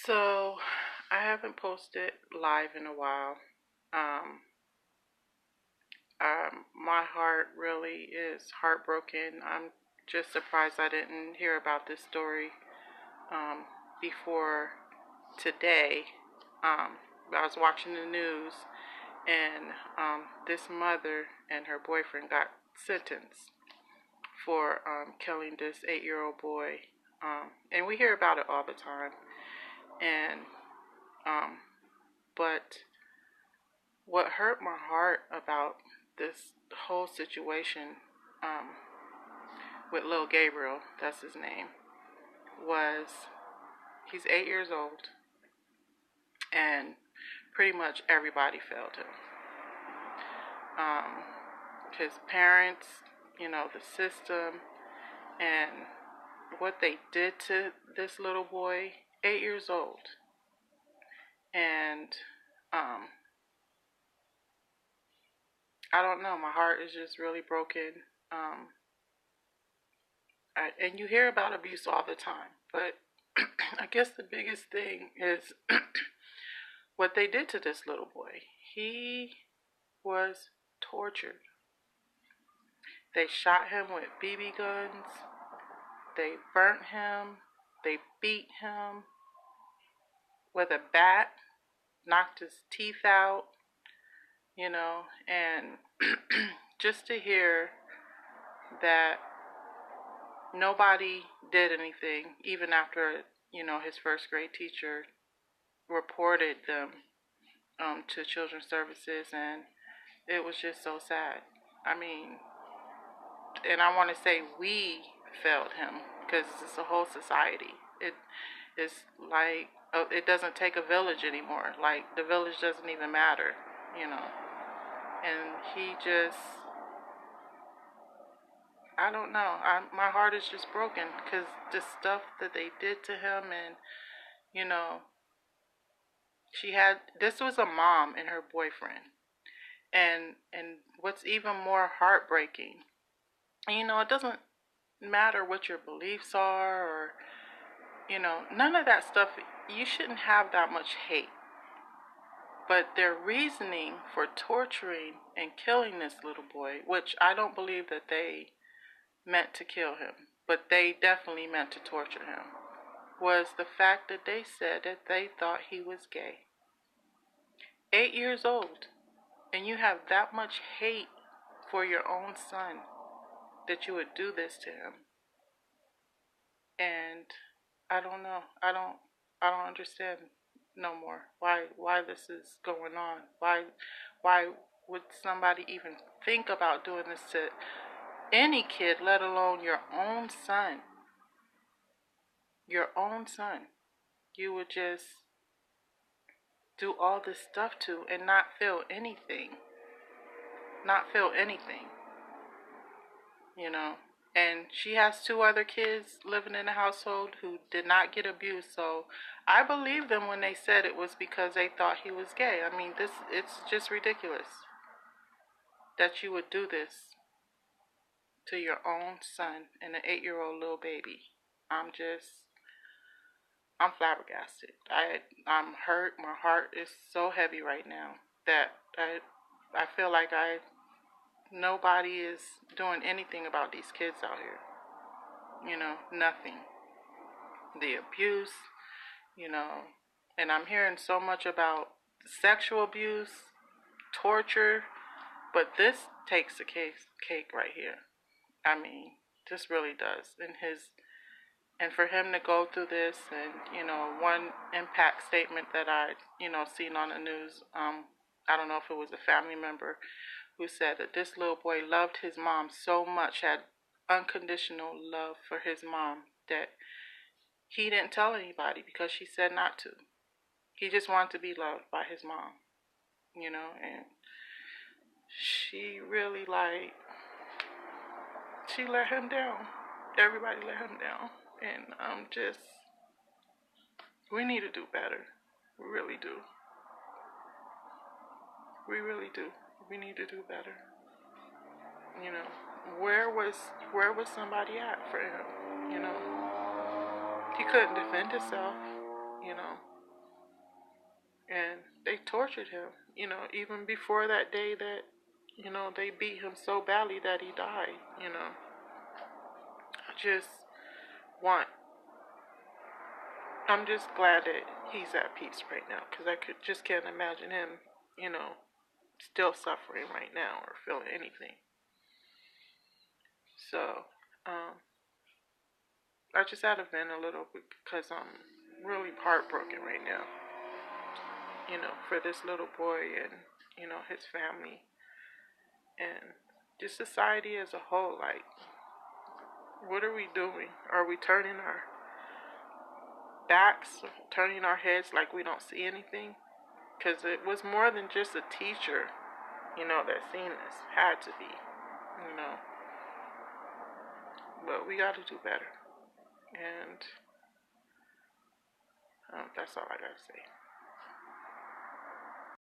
So, I haven't posted live in a while. Um, my heart really is heartbroken. I'm just surprised I didn't hear about this story um, before today. I was watching the news, and this mother and her boyfriend got sentenced for killing this 8-year-old boy. And we hear about it all the time. And um, but what hurt my heart about this whole situation um, with little Gabriel, that's his name, was he's 8 years old, and pretty much everybody failed him. Um, his parents, the system, and what they did to this little boy, 8 years old. And um, I don't know, my heart is just really broken. Um, and you hear about abuse all the time, but I guess the biggest thing is what they did to this little boy. He was tortured. They shot him with BB guns. They burnt him. They beat him with a bat, knocked his teeth out, and just to hear that nobody did anything, even after, his first grade teacher reported them to Children's Services, and it was just so sad. I mean, and I want to say we failed him because it's a whole society. It's like it doesn't take a village anymore. Like the village doesn't even matter, you know. And he just, I don't know. My heart is just broken because the stuff that they did to him, and you know, this was a mom and her boyfriend, and what's even more heartbreaking, it doesn't matter what your beliefs are, or none of that stuff. You shouldn't have that much hate. But their reasoning for torturing and killing this little boy, which I don't believe that they meant to kill him, but they definitely meant to torture him, was the fact that they said that they thought he was gay. 8 years old, and you have that much hate for your own son that you would do this to him. And I don't know. I don't understand no more why this is going on. Why would somebody even think about doing this to any kid, let alone your own son? Your own son. You would just do all this stuff to and not feel anything. Not feel anything. And she has two other kids living in the household who did not get abused, so I believe them when they said it was because they thought he was gay. I mean, it's just ridiculous that you would do this to your own son and an 8-year-old little baby. I'm flabbergasted. I'm hurt. My heart is so heavy right now that I feel like nobody is doing anything about these kids out here. Nothing. The abuse, and I'm hearing so much about sexual abuse, torture, but this takes the cake right here. I mean, this really does. And for him to go through this, and one impact statement that I seen on the news, I don't know if it was a family member who said that this little boy loved his mom so much, had unconditional love for his mom, that he didn't tell anybody because she said not to. He just wanted to be loved by his mom, and she really, she let him down. Everybody let him down. And we need to do better. We really do. We really do. We need to do better. Where was somebody at for him? He couldn't defend himself, you know. And they tortured him, even before that day that, they beat him so badly that he died. I just want, I'm just glad that he's at peace right now, because I just can't imagine him, still suffering right now or feeling anything. So, I just had to vent a little bit because I'm really heartbroken right now, for this little boy and, his family and just society as a whole. Like, what are we doing? Are we turning our backs, turning our heads like we don't see anything? Because it was more than just a teacher, that seen this. Had to be, you know. But we got to do better. And that's all I got to say.